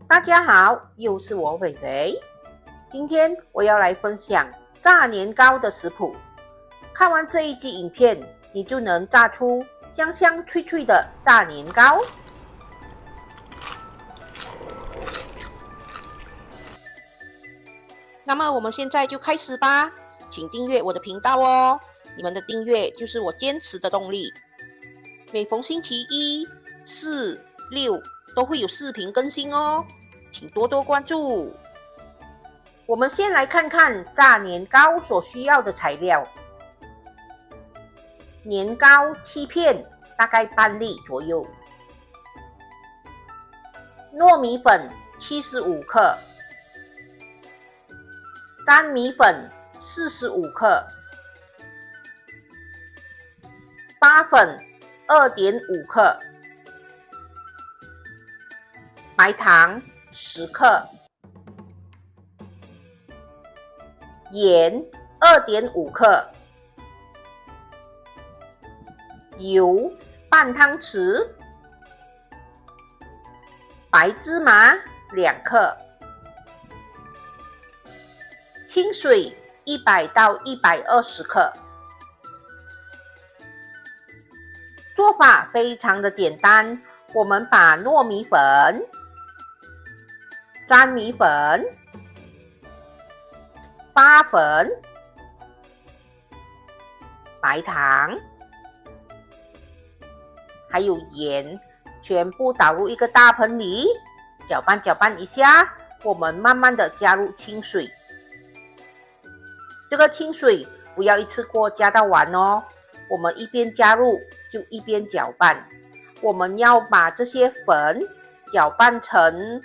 大家好，又是我伟伟。今天我要来分享炸年糕的食谱。看完这一集影片，你就能炸出香香脆脆的炸年糕。那么我们现在就开始吧，请订阅我的频道哦。你们的订阅就是我坚持的动力。每逢星期一、四、六都会有视频更新哦，请多多关注。我们先来看看炸年糕所需要的材料。年糕7片，大概半粒左右。糯米粉75克。干米粉45克。八粉2.5克。白糖10克。盐2.5克。油半汤匙。白芝麻2克。清水100到120克。做法非常的简单，我们把糯米粉、粘米粉、八粉、白糖还有盐全部倒入一个大盆里，搅拌搅拌一下，我们慢慢的加入清水。这个清水不要一次过加到完哦，我们一边加入就一边搅拌。我们要把这些粉搅拌成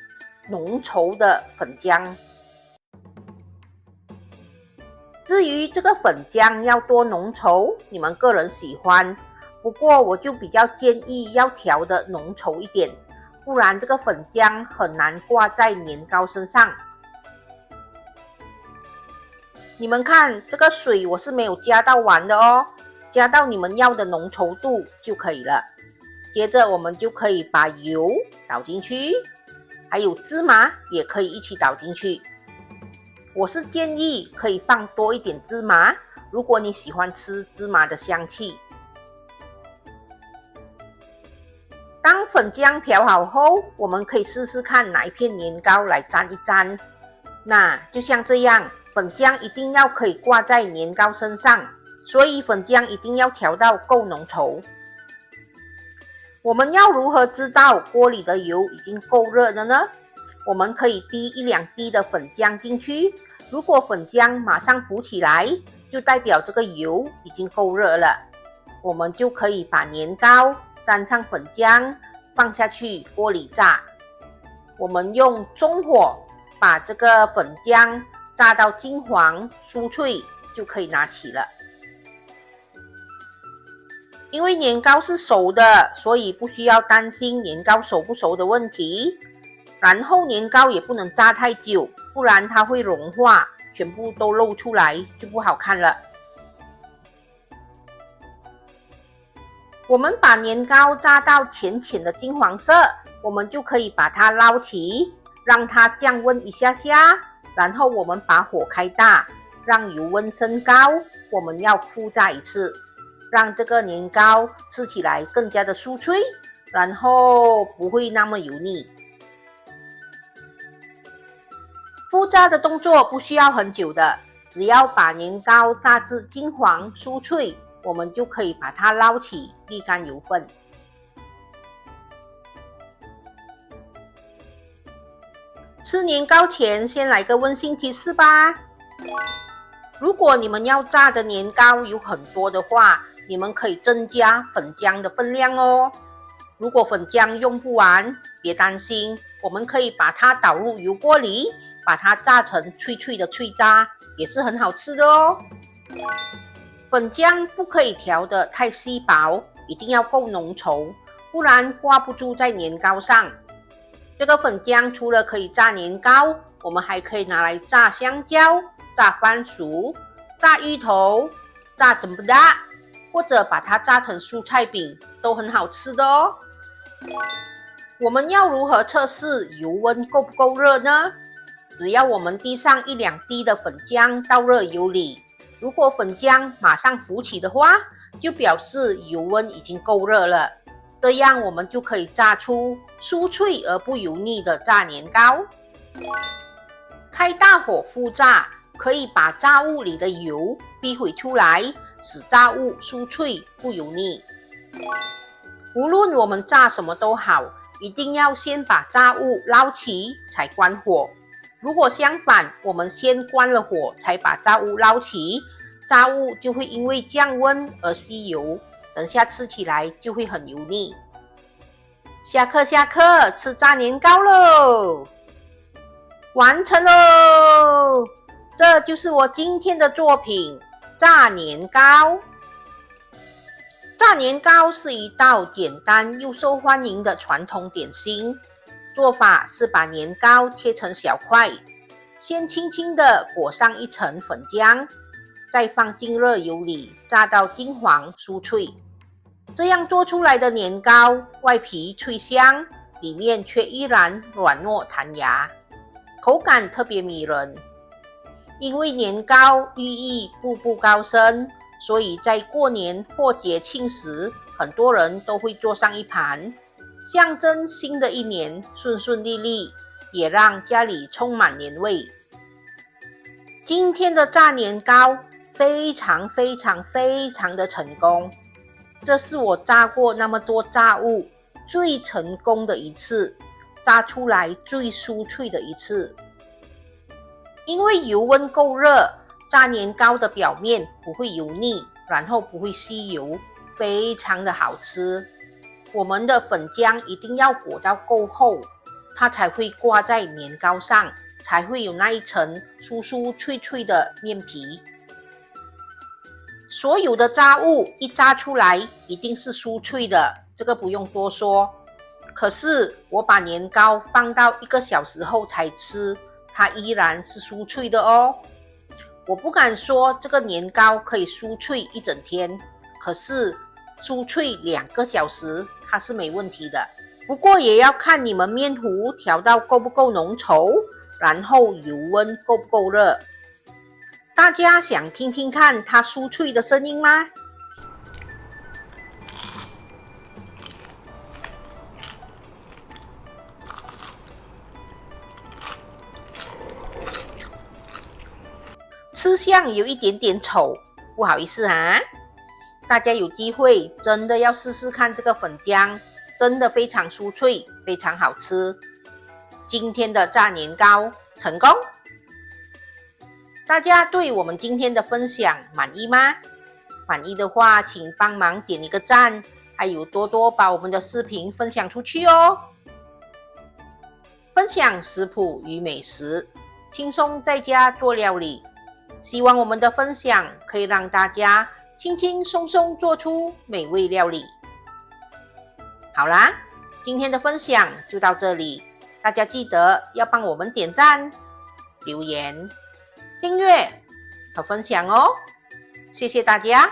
浓稠的粉浆。至于这个粉浆要多浓稠，你们个人喜欢，不过我就比较建议要调的浓稠一点，不然这个粉浆很难挂在年糕身上。你们看，这个水我是没有加到完的哦，加到你们要的浓稠度就可以了。接着我们就可以把油倒进去，还有芝麻也可以一起倒进去。我是建议可以放多一点芝麻，如果你喜欢吃芝麻的香气。当粉浆调好后，我们可以试试看哪一片年糕来沾一沾。那就像这样，粉浆一定要可以挂在年糕身上，所以粉浆一定要调到够浓稠。我们要如何知道锅里的油已经够热了呢？我们可以滴1-2滴的粉浆进去，如果粉浆马上浮起来，就代表这个油已经够热了。我们就可以把年糕沾上粉浆，放下去锅里炸。我们用中火把这个粉浆炸到金黄酥脆，就可以拿起了。因为年糕是熟的，所以不需要担心年糕熟不熟的问题。然后年糕也不能炸太久，不然它会融化，全部都露出来就不好看了。我们把年糕炸到浅浅的金黄色，我们就可以把它捞起，让它降温一下下，然后我们把火开大，让油温升高，我们要复炸一次，让这个年糕吃起来更加的酥脆，然后不会那么油腻。复炸的动作不需要很久的，只要把年糕炸至金黄酥脆，我们就可以把它捞起，沥干油分。吃年糕前先来个温馨提示吧。如果你们要炸的年糕有很多的话，你们可以增加粉浆的分量哦。如果粉浆用不完，别担心，我们可以把它倒入油锅里，把它炸成脆脆的脆渣，也是很好吃的哦。粉浆不可以调得太稀薄，一定要够浓稠，不然挂不住在年糕上。这个粉浆除了可以炸年糕，我们还可以拿来炸香蕉、炸番薯、炸芋头、炸怎么的，或者把它炸成蔬菜饼，都很好吃的哦。我们要如何测试油温够不够热呢？只要我们滴上1-2滴的粉浆到热油里，如果粉浆马上浮起的话，就表示油温已经够热了。这样我们就可以炸出酥脆而不油腻的炸年糕。开大火复炸，可以把炸物里的油逼回出来，使炸物酥脆不油腻。无论我们炸什么都好，一定要先把炸物捞起才关火。如果相反，我们先关了火才把炸物捞起，炸物就会因为降温而吸油，等下吃起来就会很油腻。下课，吃炸年糕喽！完成喽！这就是我今天的作品——炸年糕。炸年糕是一道简单又受欢迎的传统点心。做法是把年糕切成小块，先轻轻地裹上一层粉浆，再放进热油里炸到金黄酥脆。这样做出来的年糕，外皮脆香，里面却依然软糯弹牙，口感特别迷人。因为年糕寓意步步高升，所以在过年或节庆时，很多人都会做上一盘，象征新的一年顺顺利利，也让家里充满年味。今天的炸年糕非常的成功，这是我炸过那么多炸物最成功的一次，炸出来最酥脆的一次。因为油温够热，炸年糕的表面不会油腻，然后不会吸油，非常的好吃。我们的粉浆一定要裹到够厚，它才会挂在年糕上，才会有那一层酥酥脆脆的面皮。所有的炸物一炸出来一定是酥脆的，这个不用多说。可是我把年糕放到1个小时后才吃，它依然是酥脆的哦。我不敢说这个年糕可以酥脆一整天，可是酥脆2个小时它是没问题的。不过也要看你们面糊调到够不够浓稠，然后油温够不够热。大家想听听看它酥脆的声音吗？吃相有一点点丑，不好意思啊。大家有机会真的要试试看这个粉浆，真的非常酥脆，非常好吃。今天的炸年糕成功！大家对我们今天的分享满意吗？满意的话，请帮忙点一个赞，还有多多把我们的视频分享出去哦。分享食谱与美食，轻松在家做料理。希望我们的分享可以让大家轻轻松松做出美味料理。好啦，今天的分享就到这里，大家记得要帮我们点赞、留言、订阅和分享哦，谢谢大家。